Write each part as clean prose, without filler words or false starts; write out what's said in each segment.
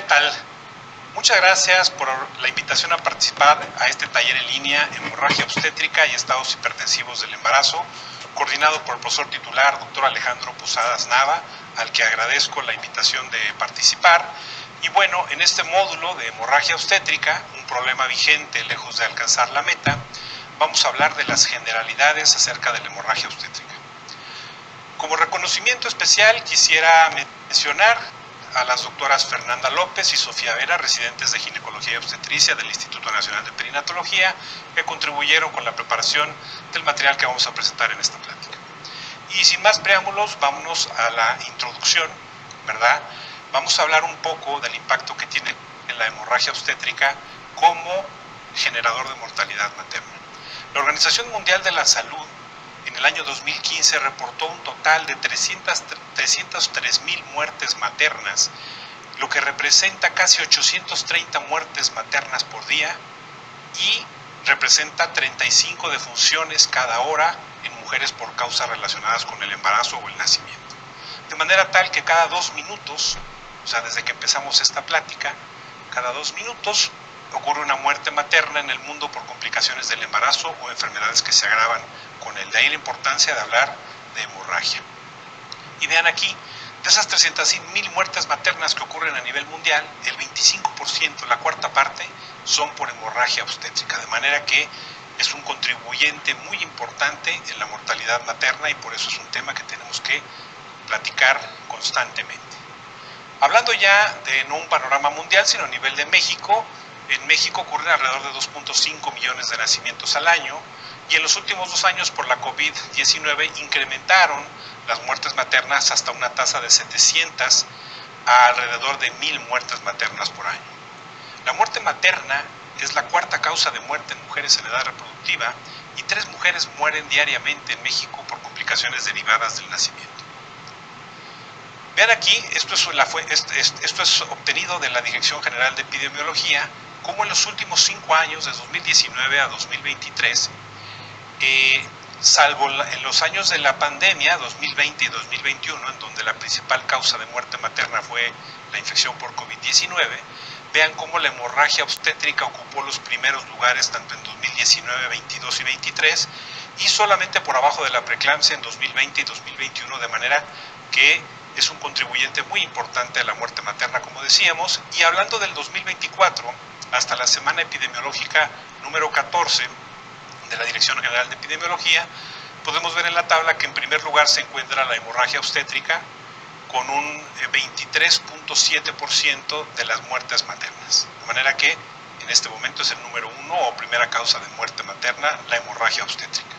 tal? Muchas gracias por la invitación a participar a este taller en línea Hemorragia obstétrica y estados hipertensivos del embarazo, coordinado por el profesor titular, doctor Alejandro Posadas Nava, al que agradezco la invitación de participar. Y bueno, en este módulo de hemorragia obstétrica, un problema vigente lejos de alcanzar la meta, vamos a hablar de las generalidades acerca de la hemorragia obstétrica. Como reconocimiento especial quisiera mencionar a las doctoras Fernanda López y Sofía Vera, residentes de ginecología y obstetricia del Instituto Nacional de Perinatología, que contribuyeron con la preparación del material que vamos a presentar en esta plática. Y sin más preámbulos, vámonos a la introducción, ¿verdad? Vamos a hablar un poco del impacto que tiene en la hemorragia obstétrica como generador de mortalidad materna. La Organización Mundial de la Salud en el año 2015 reportó un total de 303,000 muertes maternas, lo que representa casi 830 muertes maternas por día y representa 35 defunciones cada hora en mujeres por causas relacionadas con el embarazo o el nacimiento. De manera tal que cada 2 minutos, o sea, desde que empezamos esta plática, cada 2 minutos ocurre una muerte materna en el mundo por complicaciones del embarazo o enfermedades que se agravan con él. De ahí la importancia de hablar de hemorragia. Y vean aquí, de esas 300,000 muertes maternas que ocurren a nivel mundial, el 25%, la cuarta parte, son por hemorragia obstétrica, de manera que es un contribuyente muy importante en la mortalidad materna y por eso es un tema que tenemos que platicar constantemente. Hablando ya de no un panorama mundial, sino a nivel de México, en México ocurren alrededor de 2.5 millones de nacimientos al año y en los últimos 2 años por la COVID-19 incrementaron las muertes maternas hasta una tasa de 700 a alrededor de 1,000 muertes maternas por año. La muerte materna es la cuarta causa de muerte en mujeres en edad reproductiva y 3 mujeres mueren diariamente en México por complicaciones derivadas del nacimiento. Vean aquí, esto es obtenido de la Dirección General de Epidemiología, como en los últimos 5 años, de 2019 a 2023, salvo en los años de la pandemia, 2020 y 2021, en donde la principal causa de muerte materna fue la infección por COVID-19, vean cómo la hemorragia obstétrica ocupó los primeros lugares tanto en 2019, 22 y 23, y solamente por abajo de la preeclampsia en 2020 y 2021, de manera que es un contribuyente muy importante a la muerte materna, como decíamos. Y hablando del 2024, hasta la semana epidemiológica número 14 de la Dirección General de Epidemiología, podemos ver en la tabla que en primer lugar se encuentra la hemorragia obstétrica con un 23.7% de las muertes maternas. De manera que en este momento es el número 1 o primera causa de muerte materna, la hemorragia obstétrica.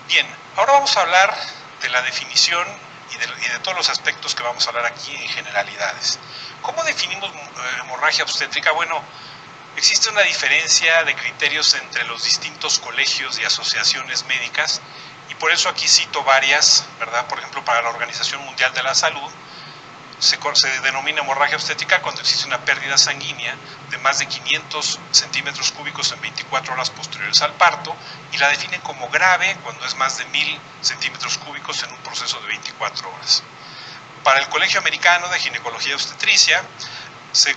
Bien, ahora vamos a hablar de la definición y de todos los aspectos que vamos a hablar aquí en generalidades. ¿Cómo definimos hemorragia obstétrica? Bueno, existe una diferencia de criterios entre los distintos colegios y asociaciones médicas y por eso aquí cito varias, ¿verdad? Por ejemplo, para la Organización Mundial de la Salud se denomina hemorragia obstétrica cuando existe una pérdida sanguínea de más de 500 centímetros cúbicos en 24 horas posteriores al parto y la definen como grave cuando es más de 1,000 centímetros cúbicos en un proceso de 24 horas. Para el Colegio Americano de Ginecología y Obstetricia se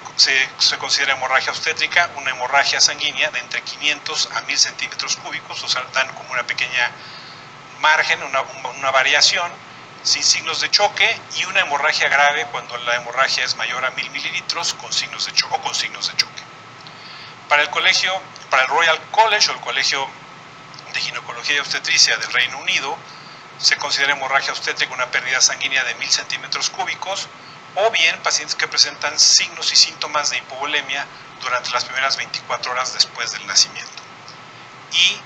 considera hemorragia obstétrica una hemorragia sanguínea de entre 500 a 1,000 centímetros cúbicos, o sea, dan como una pequeña margen, una variación, sin signos de choque, y una hemorragia grave cuando la hemorragia es mayor a 1,000 mililitros con signos de choque o con signos de choque. Para el Royal College o el Colegio de Ginecología y Obstetricia del Reino Unido, se considera hemorragia obstétrica una pérdida sanguínea de 1,000 centímetros cúbicos o bien pacientes que presentan signos y síntomas de hipovolemia durante las primeras 24 horas después del nacimiento. Y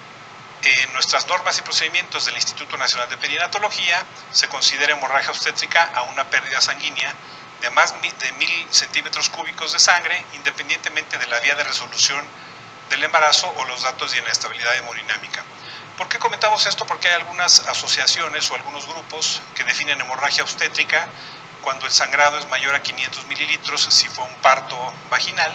en nuestras normas y procedimientos del Instituto Nacional de Perinatología se considera hemorragia obstétrica a una pérdida sanguínea de más de 1,000 centímetros cúbicos de sangre, independientemente de la vía de resolución del embarazo o los datos de inestabilidad hemodinámica. ¿Por qué comentamos esto? Porque hay algunas asociaciones o algunos grupos que definen hemorragia obstétrica cuando el sangrado es mayor a 500 mililitros si fue un parto vaginal,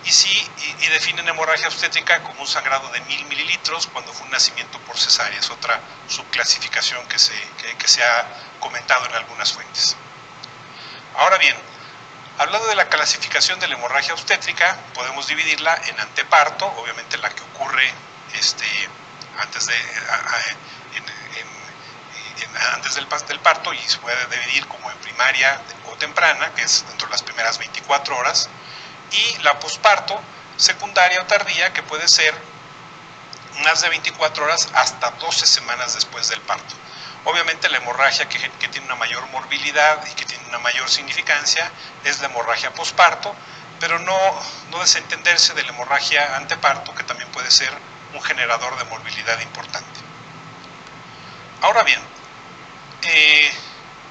y definen hemorragia obstétrica como un sangrado de 1,000 mililitros cuando fue un nacimiento por cesárea. Es otra subclasificación que se ha comentado en algunas fuentes. Ahora bien, Hablando de la clasificación de la hemorragia obstétrica, podemos dividirla en anteparto, obviamente la que ocurre antes del parto, y se puede dividir como en primaria o temprana, que es dentro de las primeras 24 horas, y la posparto, secundaria o tardía, que puede ser más de 24 horas hasta 12 semanas después del parto. Obviamente la hemorragia que tiene una mayor morbilidad y que tiene una mayor significancia es la hemorragia posparto, pero no desentenderse de la hemorragia anteparto, que también puede ser un generador de morbilidad importante. Ahora bien,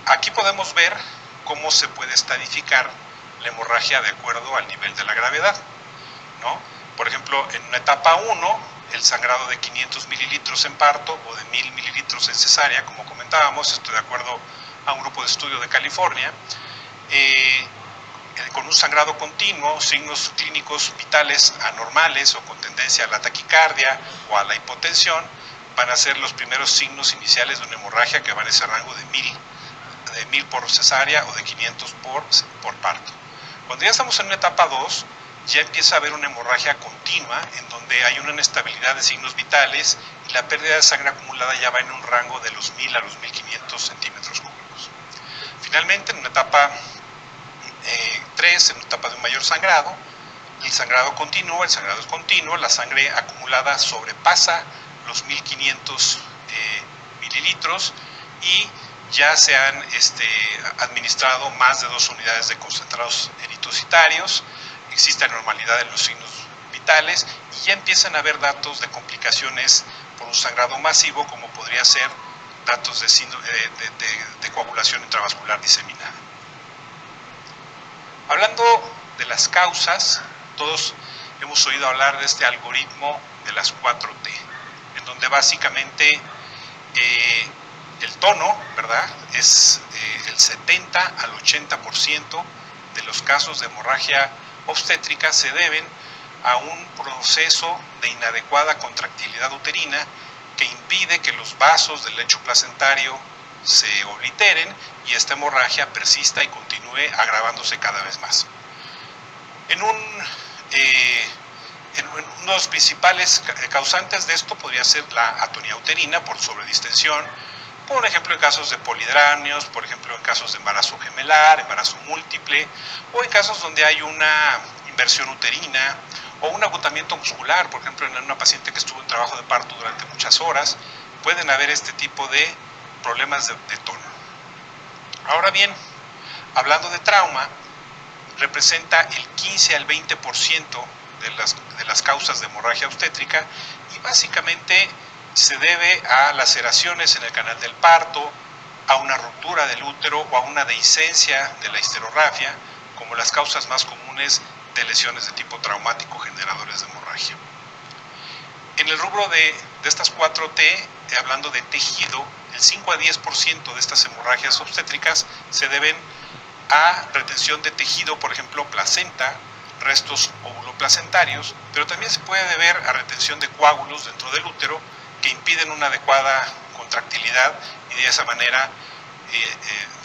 aquí podemos ver cómo se puede estadificar la hemorragia de acuerdo al nivel de la gravedad, ¿no? Por ejemplo, en una etapa 1, el sangrado de 500 mililitros en parto o de 1000 mililitros en cesárea, como comentábamos, esto de acuerdo a un grupo de estudio de California, con un sangrado continuo, signos clínicos vitales anormales o con tendencia a la taquicardia o a la hipotensión, van a ser los primeros signos iniciales de una hemorragia, que van en ese rango de 1000 por cesárea o de 500 por parto. Cuando ya estamos en una etapa 2, ya empieza a haber una hemorragia continua en donde hay una inestabilidad de signos vitales y la pérdida de sangre acumulada ya va en un rango de los 1000 a los 1500 centímetros cúbicos. Finalmente, en una etapa 3, en una etapa de un mayor sangrado, el sangrado es continuo, la sangre acumulada sobrepasa los 1500 mililitros y ya se han administrado más de 2 unidades de concentrados eritocitarios, existe anormalidad en los signos vitales y ya empiezan a haber datos de complicaciones por un sangrado masivo, como podría ser datos de coagulación intravascular diseminada. Hablando de las causas, todos hemos oído hablar de este algoritmo de las 4T, en donde básicamente el tono, ¿verdad?, es el 70 al 80% de los casos de hemorragia obstétrica se deben a un proceso de inadecuada contractilidad uterina que impide que los vasos del lecho placentario se obliteren y esta hemorragia persista y continúe agravándose cada vez más. Uno de los principales causantes de esto podría ser la atonía uterina por sobredistensión, por ejemplo en casos de polidráneos, por ejemplo en casos de embarazo gemelar, embarazo múltiple, o en casos donde hay una inversión uterina o un agotamiento muscular, por ejemplo en una paciente que estuvo en trabajo de parto durante muchas horas, pueden haber este tipo de problemas de tono. Ahora bien, hablando de trauma, representa el 15 al 20% de las causas de hemorragia obstétrica y básicamente se debe a laceraciones en el canal del parto, a una ruptura del útero o a una dehiscencia de la histerorrafia, como las causas más comunes de lesiones de tipo traumático generadores de hemorragia. En el rubro de estas 4T, hablando de tejido, el 5 a 10% de estas hemorragias obstétricas se deben a retención de tejido, por ejemplo, placenta, restos ovuloplacentarios, pero también se puede deber a retención de coágulos dentro del útero que impiden una adecuada contractilidad y de esa manera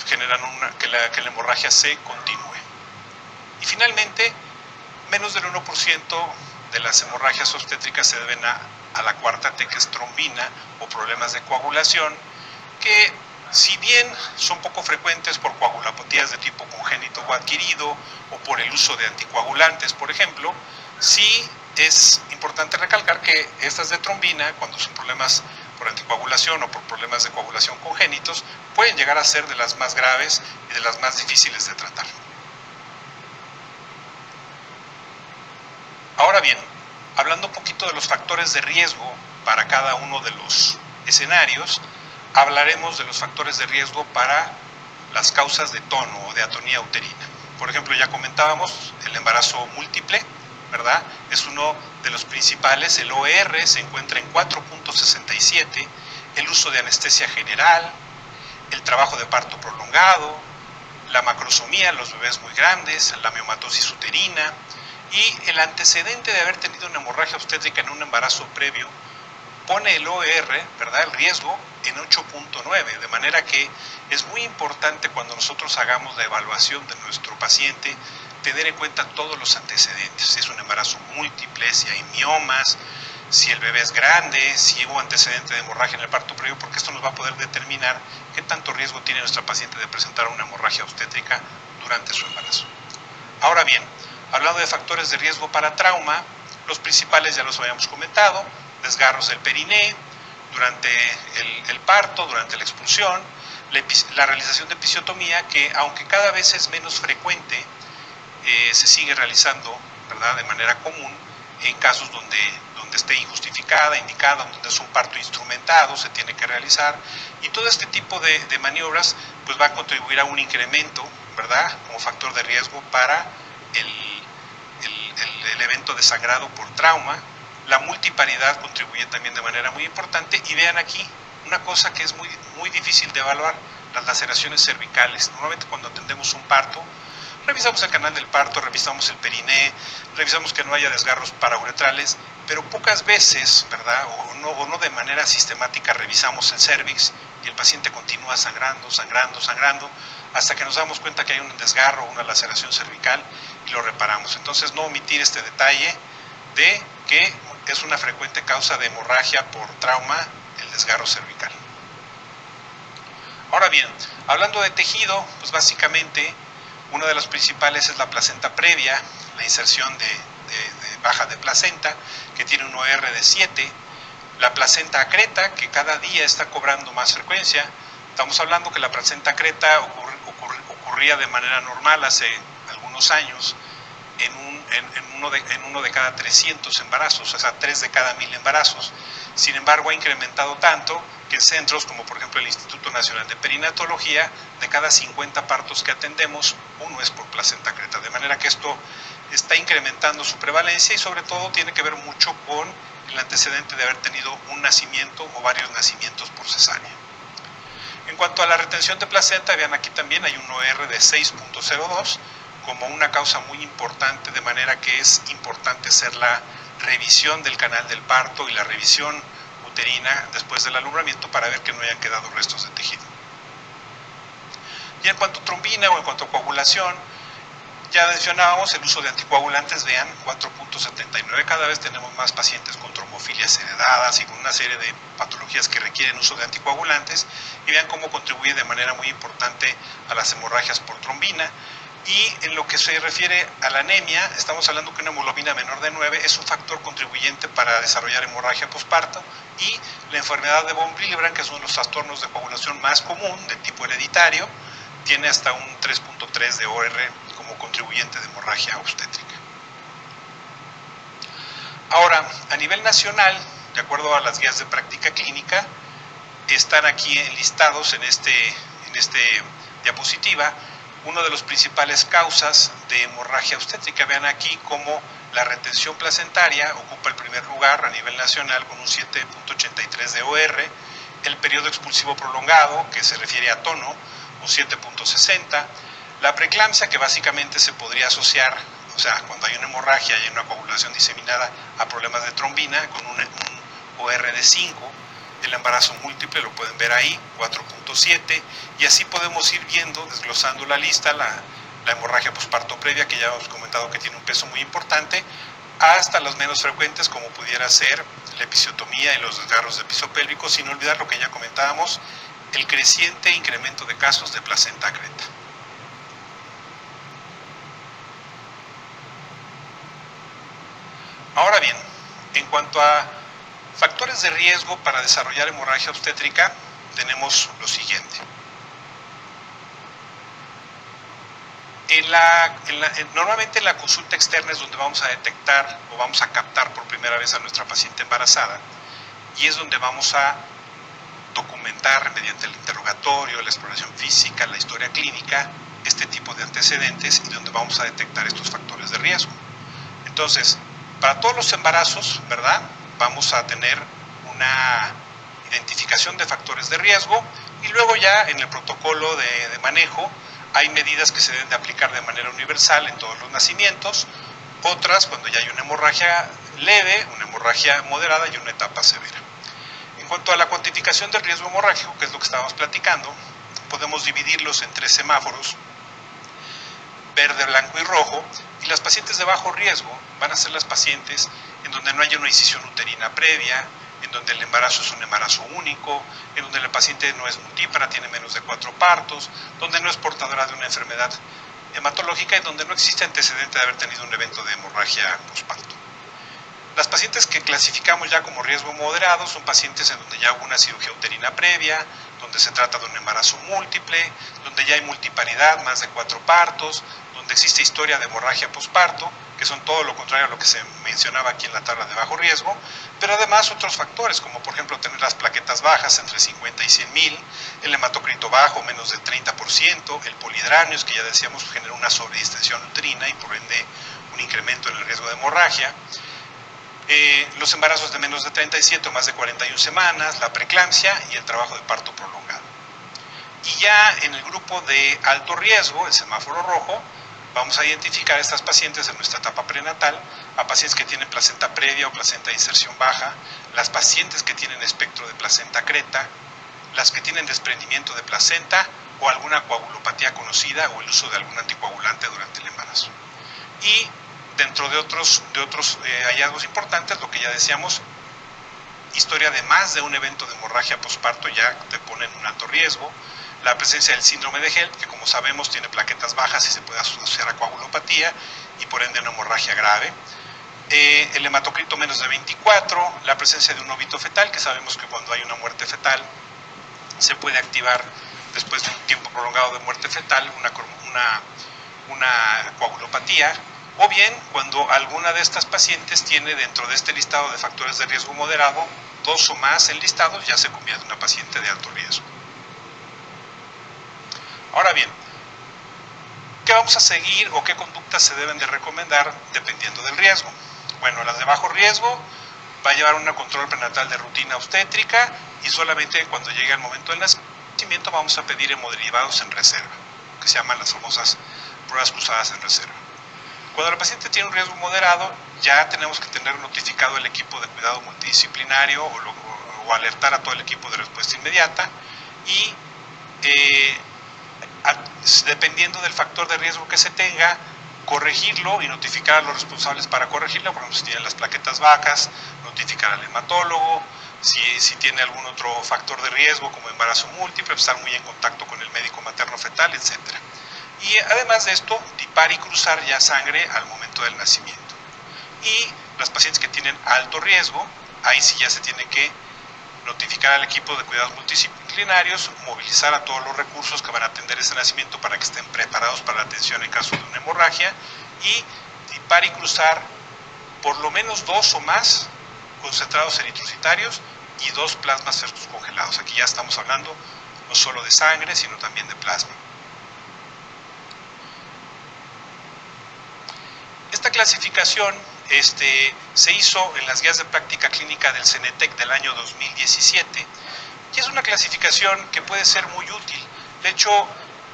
generan que la hemorragia se continúe. Y finalmente, menos del 1% de las hemorragias obstétricas se deben a la cuarta T, que es trombina o problemas de coagulación, que si bien son poco frecuentes por coagulopatías de tipo congénito o adquirido o por el uso de anticoagulantes, por ejemplo, sí es importante recalcar que estas de trombina, cuando son problemas por anticoagulación o por problemas de coagulación congénitos, pueden llegar a ser de las más graves y de las más difíciles de tratar. Ahora bien, hablando un poquito de los factores de riesgo para cada uno de los escenarios, hablaremos de los factores de riesgo para las causas de tono o de atonía uterina. Por ejemplo, ya comentábamos el embarazo múltiple, ¿verdad? Es uno de los principales. El OR se encuentra en 4.67, el uso de anestesia general, el trabajo de parto prolongado, la macrosomía en los bebés muy grandes, la miomatosis uterina y el antecedente de haber tenido una hemorragia obstétrica en un embarazo previo pone el OR, ¿verdad?, el riesgo en 8.9, de manera que es muy importante cuando nosotros hagamos la evaluación de nuestro paciente tener en cuenta todos los antecedentes, si es un embarazo múltiple, si hay miomas, si el bebé es grande, si hubo antecedente de hemorragia en el parto previo, porque esto nos va a poder determinar qué tanto riesgo tiene nuestra paciente de presentar una hemorragia obstétrica durante su embarazo. Ahora bien, hablando de factores de riesgo para trauma, los principales ya los habíamos comentado: desgarros del periné durante el parto, durante la expulsión, la realización de episiotomía, que aunque cada vez es menos frecuente, se sigue realizando, ¿verdad?, de manera común en casos donde esté injustificada, indicada, donde es un parto instrumentado, se tiene que realizar, y todo este tipo de maniobras pues va a contribuir a un incremento, ¿verdad?, como factor de riesgo para el evento de sangrado por trauma. La multiparidad contribuye también de manera muy importante, y vean aquí una cosa que es muy difícil de evaluar: las laceraciones cervicales. Normalmente cuando atendemos un parto, revisamos el canal del parto, revisamos el periné, revisamos que no haya desgarros parauretrales, pero pocas veces, ¿verdad?, o no de manera sistemática revisamos el cervix y el paciente continúa sangrando, hasta que nos damos cuenta que hay un desgarro o una laceración cervical y lo reparamos. Entonces, no omitir este detalle de que es una frecuente causa de hemorragia por trauma el desgarro cervical. Ahora bien, hablando de tejido, pues básicamente una de las principales es la placenta previa, la inserción de baja de placenta, que tiene un OR de 7, la placenta acreta, que cada día está cobrando más frecuencia. Estamos hablando que la placenta acreta ocurría de manera normal hace algunos años en uno de cada 300 embarazos, o sea, 3 de cada 1000 embarazos. Sin embargo, ha incrementado tanto que en centros como por ejemplo el Instituto Nacional de Perinatología, de cada 50 partos que atendemos, uno es por placenta acreta, de manera que esto está incrementando su prevalencia, y sobre todo tiene que ver mucho con el antecedente de haber tenido un nacimiento o varios nacimientos por cesárea. En cuanto a la retención de placenta, vean aquí también hay un OR de 6.02 como una causa muy importante, de manera que es importante hacer la revisión del canal del parto y la revisión uterina después del alumbramiento para ver que no hayan quedado restos de tejido. Y en cuanto a trombina o en cuanto a coagulación, ya mencionábamos el uso de anticoagulantes. Vean, 4.79, cada vez tenemos más pacientes con trombofilias heredadas y con una serie de patologías que requieren uso de anticoagulantes, y vean cómo contribuye de manera muy importante a las hemorragias por trombina. Y en lo que se refiere a la anemia, estamos hablando que una hemoglobina menor de 9 es un factor contribuyente para desarrollar hemorragia posparto, y la enfermedad de von Willebrand, que es uno de los trastornos de coagulación más común de tipo hereditario, tiene hasta un 3.3 de OR como contribuyente de hemorragia obstétrica. Ahora, a nivel nacional, de acuerdo a las guías de práctica clínica, están aquí enlistados en este diapositiva una de las principales causas de hemorragia obstétrica. Vean aquí cómo la retención placentaria ocupa el primer lugar a nivel nacional con un 7.83 de OR, el periodo expulsivo prolongado, que se refiere a tono, un 7.60, la preeclampsia, que básicamente se podría asociar, o sea, cuando hay una hemorragia y una coagulación diseminada, a problemas de trombina, con un OR de 5, el embarazo múltiple lo pueden ver ahí, 4.7, y así podemos ir viendo, desglosando la lista, la hemorragia posparto previa, que ya hemos comentado que tiene un peso muy importante, hasta las menos frecuentes, como pudiera ser la episiotomía y los desgarros de piso pélvico, sin olvidar lo que ya comentábamos, el creciente incremento de casos de placenta acreta. Ahora bien, en cuanto a factores de riesgo para desarrollar hemorragia obstétrica, tenemos lo siguiente. Normalmente en la consulta externa es donde vamos a detectar o vamos a captar por primera vez a nuestra paciente embarazada, y es donde vamos a documentar mediante el interrogatorio, la exploración física, la historia clínica, este tipo de antecedentes, y donde vamos a detectar estos factores de riesgo. Entonces, para todos los embarazos, ¿verdad?, vamos a tener una identificación de factores de riesgo, y luego ya en el protocolo de manejo hay medidas que se deben de aplicar de manera universal en todos los nacimientos, otras cuando ya hay una hemorragia leve, una hemorragia moderada y una etapa severa. En cuanto a la cuantificación del riesgo hemorrágico, que es lo que estábamos platicando, podemos dividirlos en 3 semáforos: verde, blanco y rojo. Y las pacientes de bajo riesgo van a ser las pacientes en donde no haya una incisión uterina previa, en donde el embarazo es un embarazo único, en donde la paciente no es multípara, tiene menos de 4 partos, donde no es portadora de una enfermedad hematológica y donde no existe antecedente de haber tenido un evento de hemorragia posparto. Las pacientes que clasificamos ya como riesgo moderado son pacientes en donde ya hubo una cirugía uterina previa, donde se trata de un embarazo múltiple, donde ya hay multiparidad, más de 4 partos, donde existe historia de hemorragia posparto, que son todo lo contrario a lo que se mencionaba aquí en la tabla de bajo riesgo, pero además otros factores, como por ejemplo tener las plaquetas bajas entre 50 y 100,000, el hematocrito bajo menos del 30%, el polidráneos, que ya decíamos genera una sobredistensión uterina y por ende un incremento en el riesgo de hemorragia, los embarazos de menos de 37 o más de 41 semanas, la preeclampsia y el trabajo de parto prolongado. Y ya en el grupo de alto riesgo, el semáforo rojo, vamos a identificar a estas pacientes en nuestra etapa prenatal, a pacientes que tienen placenta previa o placenta de inserción baja, las pacientes que tienen espectro de placenta creta, las que tienen desprendimiento de placenta o alguna coagulopatía conocida o el uso de algún anticoagulante durante el embarazo. Y dentro de otros hallazgos importantes, lo que ya decíamos, historia de más de un evento de hemorragia posparto ya te pone en un alto riesgo, la presencia del síndrome de HELLP, que como sabemos tiene plaquetas bajas y se puede asociar a coagulopatía y por ende una hemorragia grave, el hematocrito menos de 24, la presencia de un óbito fetal, que sabemos que cuando hay una muerte fetal se puede activar después de un tiempo prolongado de muerte fetal una coagulopatía, o bien cuando alguna de estas pacientes tiene dentro de este listado de factores de riesgo moderado 2 o más enlistados, ya se convierte en una paciente de alto riesgo. Ahora bien, ¿qué vamos a seguir o qué conductas se deben de recomendar dependiendo del riesgo? Bueno, las de bajo riesgo va a llevar un control prenatal de rutina obstétrica y solamente cuando llegue el momento del nacimiento vamos a pedir hemoderivados en reserva, que se llaman las famosas pruebas cruzadas en reserva. Cuando la paciente tiene un riesgo moderado, ya tenemos que tener notificado el equipo de cuidado multidisciplinario o alertar a todo el equipo de respuesta inmediata y dependiendo del factor de riesgo que se tenga, corregirlo y notificar a los responsables para corregirlo. Por ejemplo, si tiene las plaquetas bajas, notificar al hematólogo. Si tiene algún otro factor de riesgo como embarazo múltiple, estar muy en contacto con el médico materno-fetal, etc. Y además de esto, tipar y cruzar ya sangre al momento del nacimiento. Y las pacientes que tienen alto riesgo, ahí sí ya se tiene que notificar al equipo de cuidados multidisciplinarios, movilizar a todos los recursos que van a atender ese nacimiento para que estén preparados para la atención en caso de una hemorragia y tipar y cruzar por lo menos 2 o más concentrados eritrocitarios y 2 plasmas frescos congelados. Aquí ya estamos hablando no solo de sangre, sino también de plasma. Esta clasificación se hizo en las guías de práctica clínica del CENETEC del año 2017 y es una clasificación que puede ser muy útil. De hecho,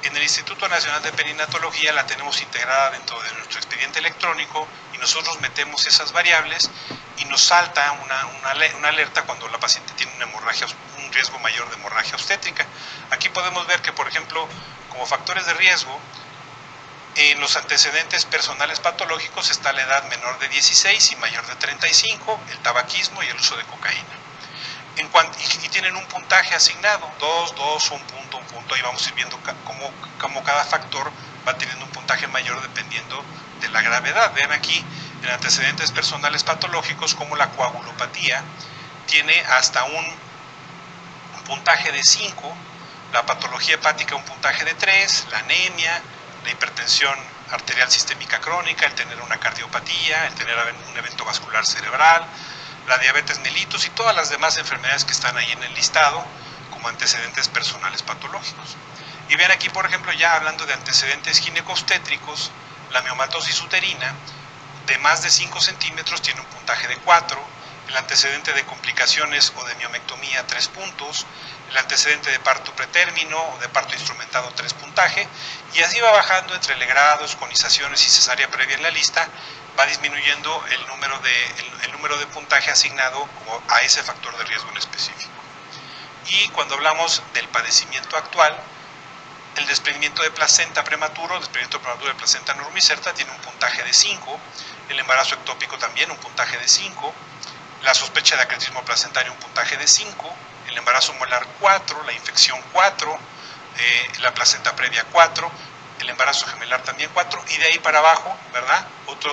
en el Instituto Nacional de Perinatología la tenemos integrada dentro de nuestro expediente electrónico y nosotros metemos esas variables y nos salta una alerta cuando la paciente tiene una hemorragia, un riesgo mayor de hemorragia obstétrica. Aquí podemos ver que, por ejemplo, como factores de riesgo, en los antecedentes personales patológicos está la edad menor de 16 y mayor de 35, el tabaquismo y el uso de cocaína. Y tienen un puntaje asignado, 2, 2, un punto, y vamos a ir viendo cómo cada factor va teniendo un puntaje mayor dependiendo de la gravedad. Vean aquí, en antecedentes personales patológicos, como la coagulopatía tiene hasta un puntaje de 5, la patología hepática un puntaje de 3, la anemia, la hipertensión arterial sistémica crónica, el tener una cardiopatía, el tener un evento vascular cerebral, la diabetes mellitus y todas las demás enfermedades que están ahí en el listado como antecedentes personales patológicos. Y vean aquí, por ejemplo, ya hablando de antecedentes ginecobstétricos, la miomatosis uterina de más de 5 centímetros tiene un puntaje de 4, el antecedente de complicaciones o de miomectomía 3 puntos, el antecedente de parto pretérmino o de parto instrumentado 3 puntaje, y así va bajando entre legrados, conizaciones y cesárea previa en la lista, va disminuyendo el número de puntaje asignado como a ese factor de riesgo en específico. Y cuando hablamos del padecimiento actual, el desprendimiento de placenta prematuro, el desprendimiento prematuro de placenta normoinserta tiene un puntaje de 5, el embarazo ectópico también un puntaje de 5, la sospecha de acretismo placentario un puntaje de 5, el embarazo molar 4, la infección 4, la placenta previa 4, el embarazo gemelar también 4, y de ahí para abajo, ¿verdad?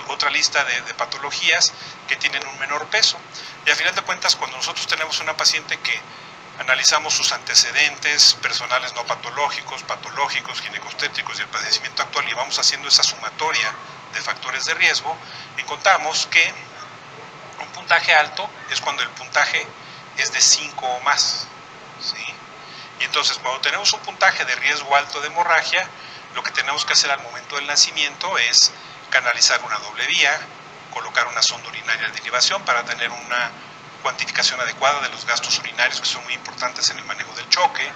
Otra lista de patologías que tienen un menor peso. Y a final de cuentas, cuando nosotros tenemos una paciente que analizamos sus antecedentes personales no patológicos, patológicos, ginecostétricos y el padecimiento actual, y vamos haciendo esa sumatoria de factores de riesgo, encontramos que un puntaje alto es cuando el puntaje es de 5 o más, ¿sí? Y entonces, cuando tenemos un puntaje de riesgo alto de hemorragia, lo que tenemos que hacer al momento del nacimiento es canalizar una doble vía, colocar una sonda urinaria de derivación para tener una cuantificación adecuada de los gastos urinarios, que son muy importantes en el manejo del choque,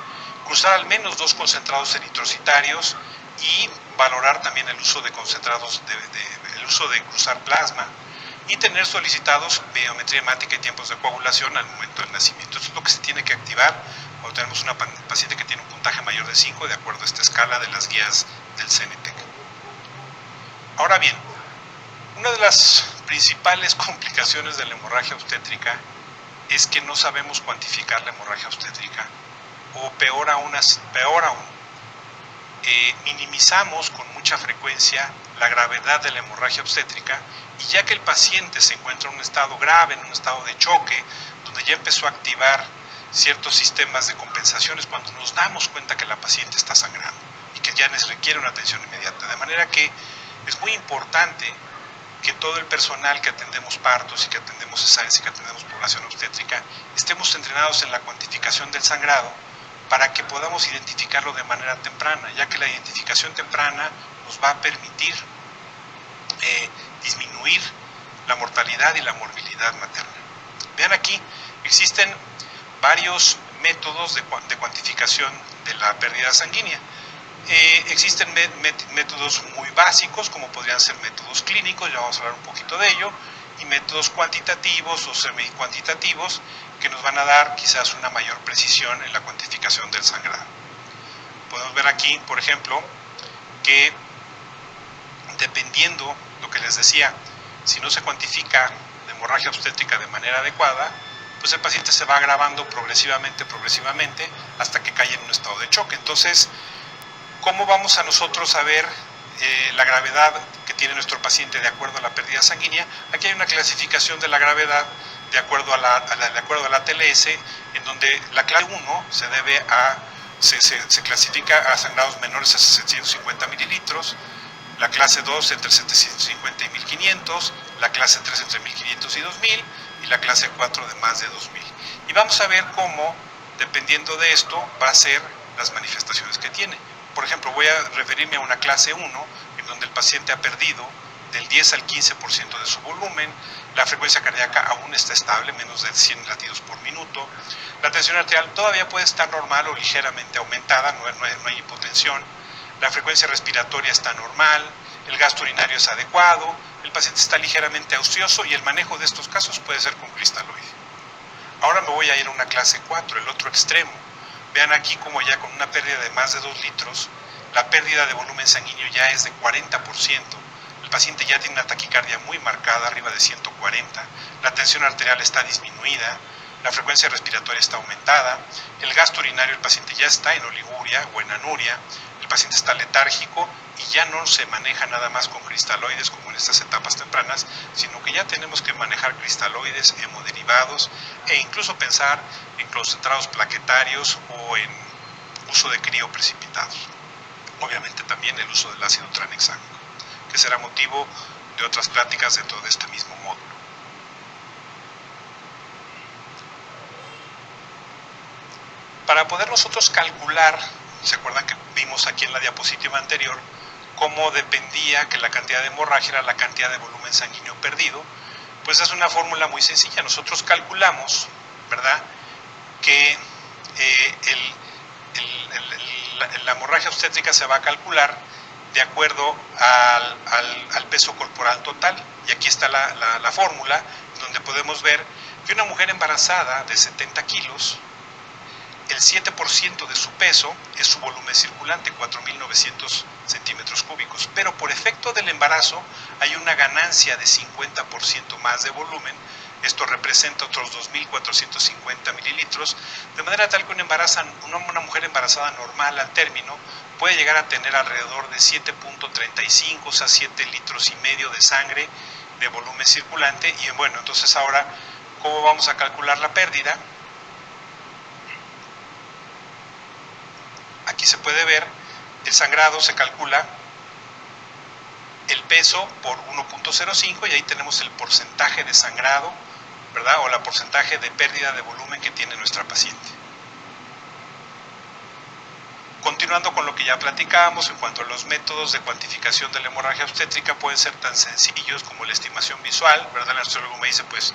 cruzar al menos 2 concentrados eritrocitarios y valorar también el uso de concentrados, el uso de cruzar plasma, y tener solicitados biometría hemática y tiempos de coagulación al momento del nacimiento. Eso es lo que se tiene que activar cuando tenemos una paciente que tiene un puntaje mayor de 5, de acuerdo a esta escala de las guías del CNTEC. Ahora bien, una de las principales complicaciones de la hemorragia obstétrica es que no sabemos cuantificar la hemorragia obstétrica, o peor aún, minimizamos con mucha frecuencia la gravedad de la hemorragia obstétrica, y ya que el paciente se encuentra en un estado grave, en un estado de choque, donde ya empezó a activar ciertos sistemas de compensaciones, cuando nos damos cuenta que la paciente está sangrando y que ya les requiere una atención inmediata. De manera que es muy importante que todo el personal que atendemos partos y que atendemos cesáreas y que atendemos población obstétrica estemos entrenados en la cuantificación del sangrado para que podamos identificarlo de manera temprana, ya que la identificación temprana nos va a permitir disminuir la mortalidad y la morbilidad materna. Vean aquí, existen varios métodos de cuantificación de la pérdida sanguínea. Existen métodos muy básicos, como podrían ser métodos clínicos, ya vamos a hablar un poquito de ello, y métodos cuantitativos o semi-cuantitativos que nos van a dar quizás una mayor precisión en la cuantificación del sangrado. Podemos ver aquí, por ejemplo, que dependiendo, lo que les decía, si no se cuantifica la hemorragia obstétrica de manera adecuada, pues el paciente se va agravando progresivamente, hasta que cae en un estado de choque. Entonces, ¿cómo vamos a nosotros a ver la gravedad que tiene nuestro paciente de acuerdo a la pérdida sanguínea? Aquí hay una clasificación de la gravedad de acuerdo a la TLS, en donde la clase 1 se clasifica a sangrados menores a 750 mililitros, la clase 2 entre 750 y 1500, la clase 3 entre 1500 y 2000, y la clase 4 de más de 2000. Y vamos a ver cómo, dependiendo de esto, va a ser las manifestaciones que tiene. Por ejemplo, voy a referirme a una clase 1, en donde el paciente ha perdido del 10 al 15% de su volumen, la frecuencia cardíaca aún está estable, menos de 100 latidos por minuto, la tensión arterial todavía puede estar normal o ligeramente aumentada, no hay hipotensión, la frecuencia respiratoria está normal, el gasto urinario es adecuado, el paciente está ligeramente ocioso, y el manejo de estos casos puede ser con cristaloide. Ahora me voy a ir a una clase 4, el otro extremo. Vean aquí como ya con una pérdida de más de 2 litros, la pérdida de volumen sanguíneo ya es de 40%, el paciente ya tiene una taquicardia muy marcada, arriba de 140, la tensión arterial está disminuida, la frecuencia respiratoria está aumentada, el gasto urinario, el paciente ya está en oliguria o en anuria, el paciente está letárgico y ya no se maneja nada más con cristaloides como en estas etapas tempranas, sino que ya tenemos que manejar cristaloides, hemoderivados, e incluso pensar en concentrados plaquetarios o en uso de crioprecipitados. Obviamente también el uso del ácido tranexámico, que será motivo de otras pláticas dentro de este mismo módulo. Para poder nosotros calcular, ¿se acuerdan que vimos aquí en la diapositiva anterior cómo dependía que la cantidad de hemorragia era la cantidad de volumen sanguíneo perdido? Pues es una fórmula muy sencilla. Nosotros calculamos, ¿verdad?, que la hemorragia obstétrica se va a calcular de acuerdo al peso corporal total. Y aquí está la fórmula, donde podemos ver que una mujer embarazada de 70 kilos, el 7% de su peso es su volumen circulante, 4.900 centímetros cúbicos, pero por efecto del embarazo hay una ganancia de 50% más de volumen. Esto representa otros 2.450 mililitros, de manera tal que una mujer embarazada normal al término puede llegar a tener alrededor de 7.35, o sea, 7 litros y medio de sangre de volumen circulante. Y bueno, entonces ahora, ¿cómo vamos a calcular la pérdida? Aquí se puede ver, el sangrado se calcula el peso por 1.05 y ahí tenemos el porcentaje de sangrado, ¿verdad? O la porcentaje de pérdida de volumen que tiene nuestra paciente. Continuando con lo que ya platicábamos en cuanto a los métodos de cuantificación de la hemorragia obstétrica, pueden ser tan sencillos como la estimación visual, ¿verdad? El anestesiólogo me dice, pues,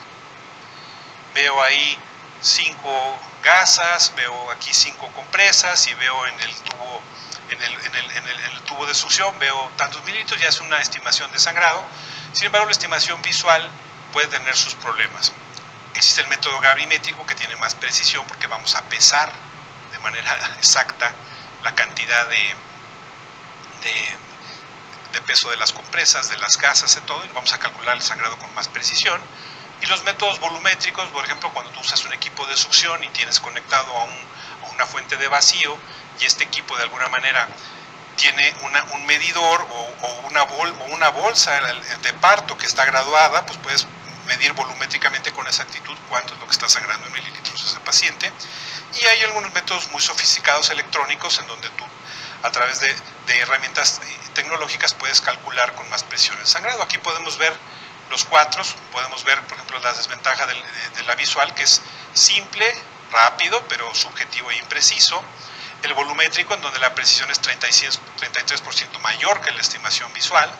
veo ahí 5 gasas, veo aquí 5 compresas y veo en el tubo, en el tubo de succión, veo tantos mililitros, ya es una estimación de sangrado. Sin embargo, la estimación visual puede tener sus problemas. Existe el método gravimétrico que tiene más precisión porque vamos a pesar de manera exacta la cantidad de peso de las compresas, de las gasas, de todo, y vamos a calcular el sangrado con más precisión. Y los métodos volumétricos, por ejemplo, cuando tú usas un equipo de succión y tienes conectado a una fuente de vacío y este equipo de alguna manera tiene un medidor o una bolsa de parto que está graduada, pues puedes medir volumétricamente con exactitud cuánto es lo que está sangrando en mililitros ese paciente. Y hay algunos métodos muy sofisticados electrónicos en donde tú, a través de herramientas tecnológicas, puedes calcular con más precisión el sangrado. Aquí podemos ver los cuatros, podemos ver, por ejemplo, la desventaja de la visual, que es simple, rápido, pero subjetivo e impreciso. El volumétrico, en donde la precisión es 33% mayor que la estimación visual.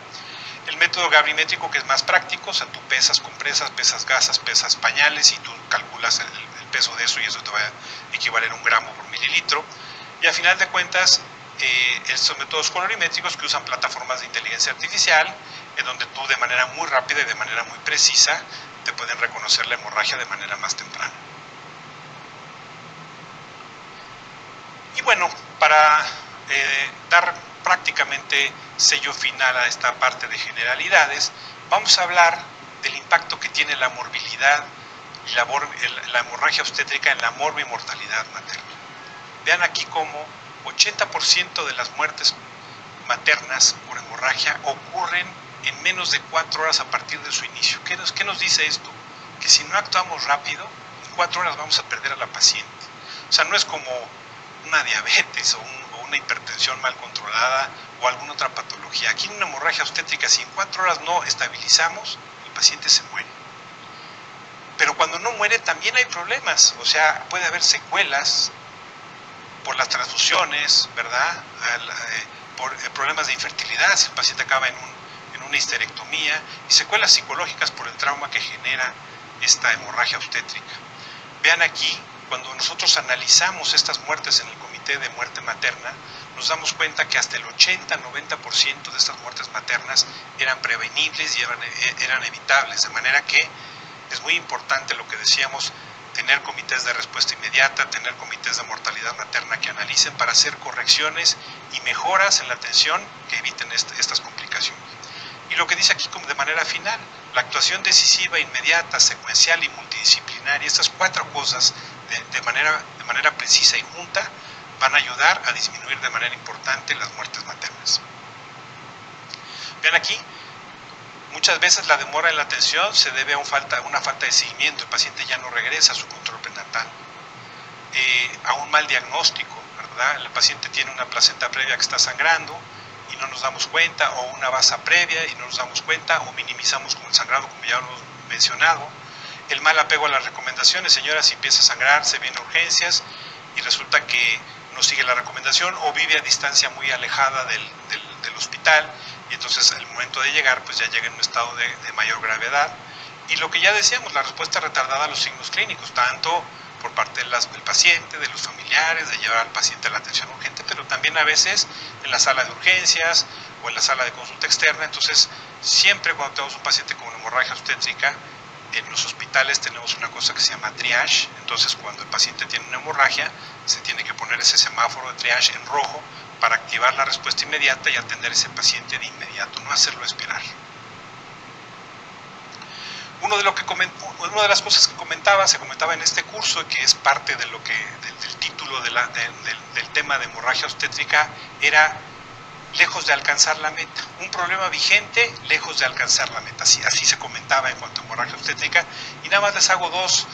El método gravimétrico, que es más práctico, o sea, tú pesas compresas, pesas gasas, pesas pañales y tú calculas el peso de eso y eso te va a equivaler a 1 gramo por mililitro. Y a final de cuentas, estos métodos colorimétricos que usan plataformas de inteligencia artificial, en donde tú de manera muy rápida y de manera muy precisa te pueden reconocer la hemorragia de manera más temprana. Y bueno, para dar prácticamente sello final a esta parte de generalidades, vamos a hablar del impacto que tiene la morbilidad y la hemorragia obstétrica en la morbimortalidad materna. Vean aquí cómo 80% de las muertes maternas por hemorragia ocurren en menos de 4 horas a partir de su inicio. ¿Qué nos dice esto? Que si no actuamos rápido, en 4 horas vamos a perder a la paciente. O sea, no es como una diabetes o una hipertensión mal controlada o alguna otra patología. Aquí en una hemorragia obstétrica, si en 4 horas no estabilizamos, el paciente se muere. Pero cuando no muere también hay problemas, o sea, puede haber secuelas por las transfusiones, ¿verdad? Por problemas de infertilidad, si el paciente acaba en una histerectomía, y secuelas psicológicas por el trauma que genera esta hemorragia obstétrica. Vean aquí, cuando nosotros analizamos estas muertes en el Comité de Muerte Materna, nos damos cuenta que hasta el 80-90% de estas muertes maternas eran prevenibles y eran evitables, de manera que es muy importante lo que decíamos, tener comités de respuesta inmediata, tener comités de mortalidad materna que analicen para hacer correcciones y mejoras en la atención que eviten estas complicaciones. Y lo que dice aquí de manera final, la actuación decisiva, inmediata, secuencial y multidisciplinaria, estas 4 cosas de manera precisa y junta van a ayudar a disminuir de manera importante las muertes maternas. Vean aquí, muchas veces la demora en la atención se debe a una falta de seguimiento, el paciente ya no regresa a su control prenatal, a un mal diagnóstico, ¿verdad? El paciente tiene una placenta previa que está sangrando y no nos damos cuenta, o una basa previa y no nos damos cuenta, o minimizamos con el sangrado, como ya hemos mencionado. El mal apego a las recomendaciones, señora, si empieza a sangrar, se viene a urgencias y resulta que no sigue la recomendación o vive a distancia muy alejada del hospital, y entonces al momento de llegar, pues ya llega en un estado de mayor gravedad. Y lo que ya decíamos, la respuesta retardada a los signos clínicos, tanto por parte del paciente, de los familiares, de llevar al paciente a la atención urgente, pero también a veces en la sala de urgencias o en la sala de consulta externa. Entonces, siempre cuando tenemos un paciente con una hemorragia obstétrica, En los hospitales tenemos una cosa que se llama triage, entonces cuando el paciente tiene una hemorragia, se tiene que poner ese semáforo de triage en rojo para activar la respuesta inmediata y atender a ese paciente de inmediato, no hacerlo esperar. Una de las cosas que se comentaba en este curso, que es parte de del título del tema de hemorragia obstétrica, era lejos de alcanzar la meta. Un problema vigente, lejos de alcanzar la meta. Así se comentaba en cuanto a hemorragia obstétrica. Y nada más les hago dos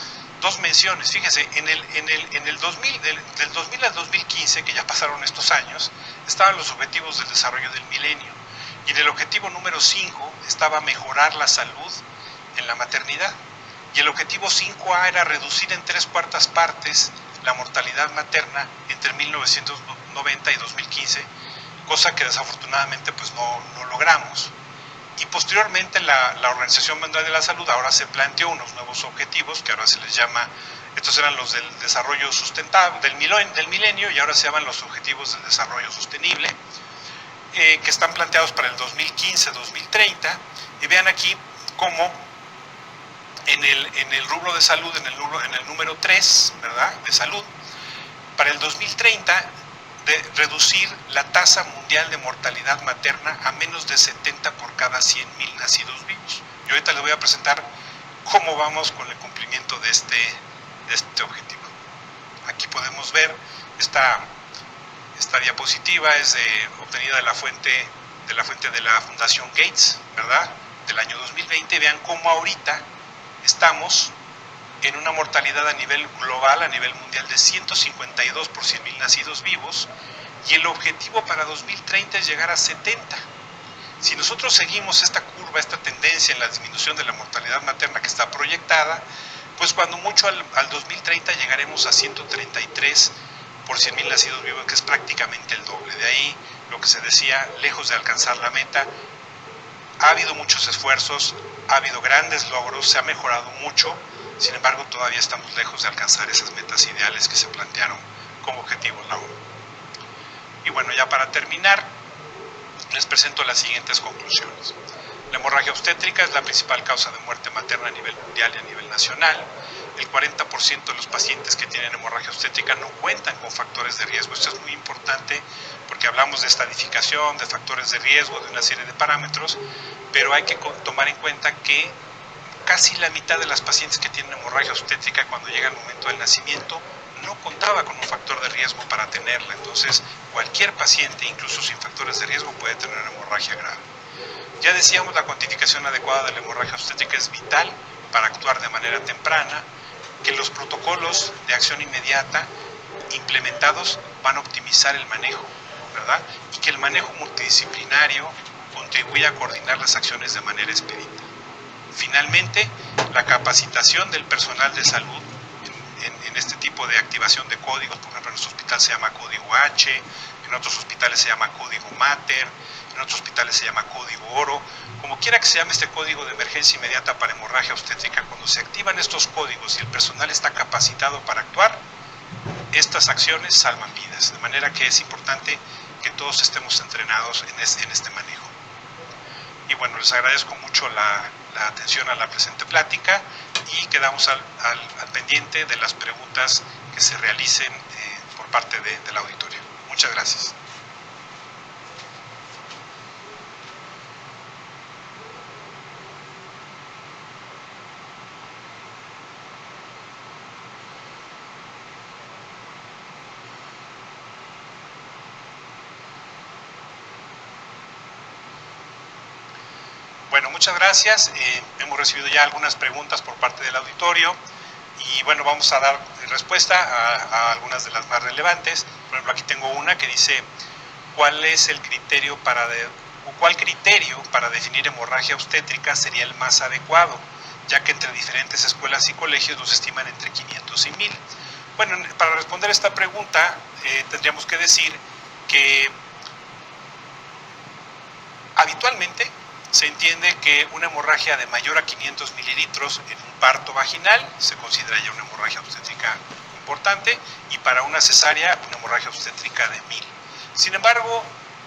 menciones. Fíjense, en el 2000, del 2000 al 2015, que ya pasaron estos años, estaban los objetivos del desarrollo del milenio. Y en el objetivo número 5 estaba mejorar la salud en la maternidad. Y el objetivo 5A era reducir en 3/4 partes la mortalidad materna entre 1990 y 2015, cosa que desafortunadamente pues no logramos. Y posteriormente la Organización Mundial de la Salud ahora se planteó unos nuevos objetivos que ahora se les llama, estos eran los del desarrollo sustentable, del milenio, y ahora se llaman los objetivos del desarrollo sostenible, que están planteados para el 2015-2030, y vean aquí cómo en el rubro de salud, en el número 3, ¿verdad?, de salud, para el 2030, de reducir la tasa mundial de mortalidad materna a menos de 70 por cada 100,000 nacidos vivos. Y ahorita les voy a presentar cómo vamos con el cumplimiento de este objetivo. Aquí podemos ver esta diapositiva, es obtenida de la fuente de la Fundación Gates, ¿verdad?, del año 2020. Vean cómo ahorita estamos en una mortalidad a nivel global, a nivel mundial, de 152 por 100,000 nacidos vivos, y el objetivo para 2030 es llegar a 70. Si nosotros seguimos esta curva, esta tendencia en la disminución de la mortalidad materna que está proyectada, pues cuando mucho al 2030 llegaremos a 133 por 100,000 nacidos vivos, que es prácticamente el doble. De ahí lo que se decía, lejos de alcanzar la meta. Ha habido muchos esfuerzos, ha habido grandes logros, se ha mejorado mucho. Sin embargo, todavía estamos lejos de alcanzar esas metas ideales que se plantearon como objetivo en la ONU. Y bueno, ya para terminar, les presento las siguientes conclusiones. La hemorragia obstétrica es la principal causa de muerte materna a nivel mundial y a nivel nacional. El 40% de los pacientes que tienen hemorragia obstétrica no cuentan con factores de riesgo. Esto es muy importante porque hablamos de estadificación, de factores de riesgo, de una serie de parámetros, pero hay que tomar en cuenta que casi la mitad de las pacientes que tienen hemorragia obstétrica cuando llega el momento del nacimiento no contaba con un factor de riesgo para tenerla. Entonces, cualquier paciente, incluso sin factores de riesgo, puede tener una hemorragia grave. Ya decíamos, la cuantificación adecuada de la hemorragia obstétrica es vital para actuar de manera temprana, que los protocolos de acción inmediata implementados van a optimizar el manejo, ¿verdad? Y que el manejo multidisciplinario contribuye a coordinar las acciones de manera expedita. Finalmente, la capacitación del personal de salud en este tipo de activación de códigos, por ejemplo, en nuestro hospital se llama código H, en otros hospitales se llama código MATER, en otros hospitales se llama código ORO, como quiera que se llame este código de emergencia inmediata para hemorragia obstétrica. Cuando se activan estos códigos y el personal está capacitado para actuar, estas acciones salvan vidas, de manera que es importante que todos estemos entrenados en este manejo. Y bueno, les agradezco mucho la atención a la presente plática y quedamos al pendiente de las preguntas que se realicen por parte del auditorio. Muchas gracias. Bueno, muchas gracias. Hemos recibido ya algunas preguntas por parte del auditorio y bueno, vamos a dar respuesta a algunas de las más relevantes. Por ejemplo, aquí tengo una que dice, ¿cuál criterio para definir hemorragia obstétrica sería el más adecuado? Ya que entre diferentes escuelas y colegios los estiman entre 500 y 1000. Bueno, para responder esta pregunta tendríamos que decir que habitualmente se entiende que una hemorragia de mayor a 500 mililitros en un parto vaginal se considera ya una hemorragia obstétrica importante, y para una cesárea una hemorragia obstétrica de 1000. Sin embargo,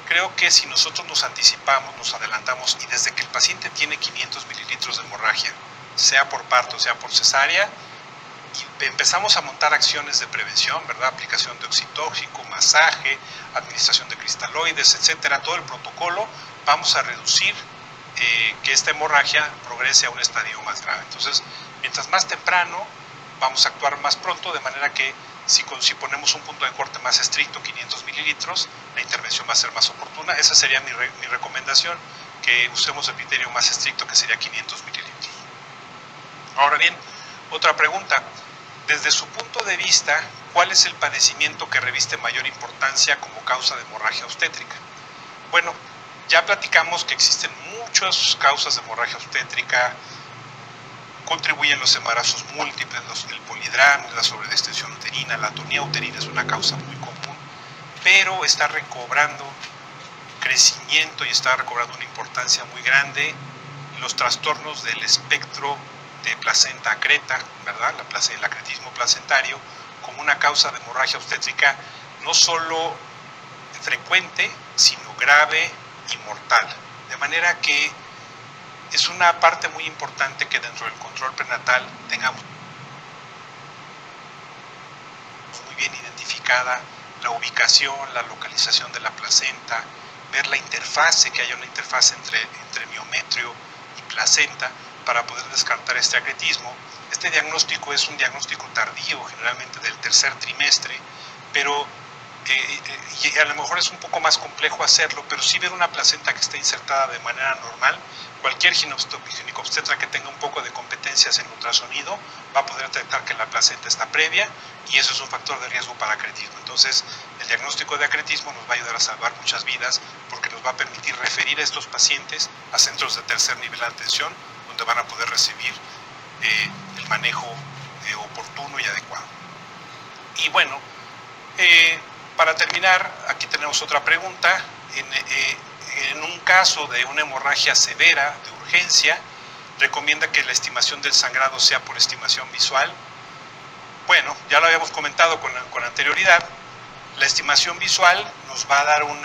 creo que si nosotros nos anticipamos, nos adelantamos, y desde que el paciente tiene 500 mililitros de hemorragia sea por parto, sea por cesárea, y empezamos a montar acciones de prevención, ¿verdad? Aplicación de oxitóxico, masaje, administración de cristaloides, etcétera, todo el protocolo, vamos a reducir que esta hemorragia progrese a un estadio más grave. Entonces, mientras más temprano, vamos a actuar más pronto, de manera que si ponemos un punto de corte más estricto, 500 mililitros, la intervención va a ser más oportuna. Esa sería mi recomendación, que usemos el criterio más estricto, que sería 500 mililitros. Ahora bien, otra pregunta. Desde su punto de vista, ¿cuál es el padecimiento que reviste mayor importancia como causa de hemorragia obstétrica? Bueno, ya platicamos que existen muchas causas de hemorragia obstétrica. Contribuyen los embarazos múltiples, el polidram, la sobredestensión uterina, la atonía uterina es una causa muy común, pero está recobrando crecimiento y está recobrando una importancia muy grande los trastornos del espectro de placenta acreta, ¿verdad? El acretismo placentario, como una causa de hemorragia obstétrica no solo frecuente, sino grave y mortal. De manera que es una parte muy importante que dentro del control prenatal tengamos muy bien identificada la ubicación, la localización de la placenta, ver la interfase, que haya una interfase entre miometrio y placenta para poder descartar este acretismo. Este diagnóstico es un diagnóstico tardío, generalmente del tercer trimestre, pero y a lo mejor es un poco más complejo hacerlo, pero sí ver una placenta que está insertada de manera normal. Cualquier ginecobstetra que tenga un poco de competencias en ultrasonido va a poder detectar que la placenta está previa, y eso es un factor de riesgo para acretismo. Entonces, el diagnóstico de acretismo nos va a ayudar a salvar muchas vidas, porque nos va a permitir referir a estos pacientes a centros de tercer nivel de atención, donde van a poder recibir el manejo oportuno y adecuado. Y bueno, para terminar, aquí tenemos otra pregunta. En un caso de una hemorragia severa de urgencia, recomienda que la estimación del sangrado sea por estimación visual. Bueno, ya lo habíamos comentado con anterioridad. La estimación visual nos va a dar un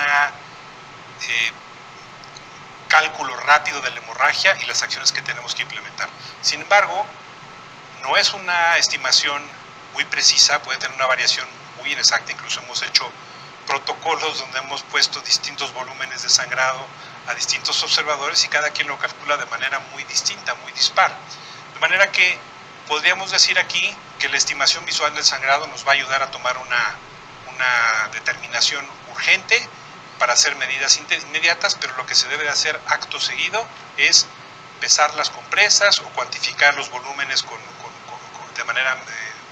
cálculo rápido de la hemorragia y las acciones que tenemos que implementar. Sin embargo, no es una estimación muy precisa, puede tener una variación muy inexacta. Incluso hemos hecho protocolos donde hemos puesto distintos volúmenes de sangrado a distintos observadores y cada quien lo calcula de manera muy distinta, muy dispar. De manera que podríamos decir aquí que la estimación visual del sangrado nos va a ayudar a tomar una determinación urgente para hacer medidas inmediatas, pero lo que se debe de hacer acto seguido es pesar las compresas o cuantificar los volúmenes de manera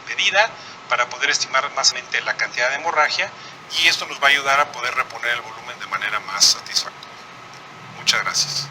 medida para poder estimar más la cantidad de hemorragia, y esto nos va a ayudar a poder reponer el volumen de manera más satisfactoria. Muchas gracias.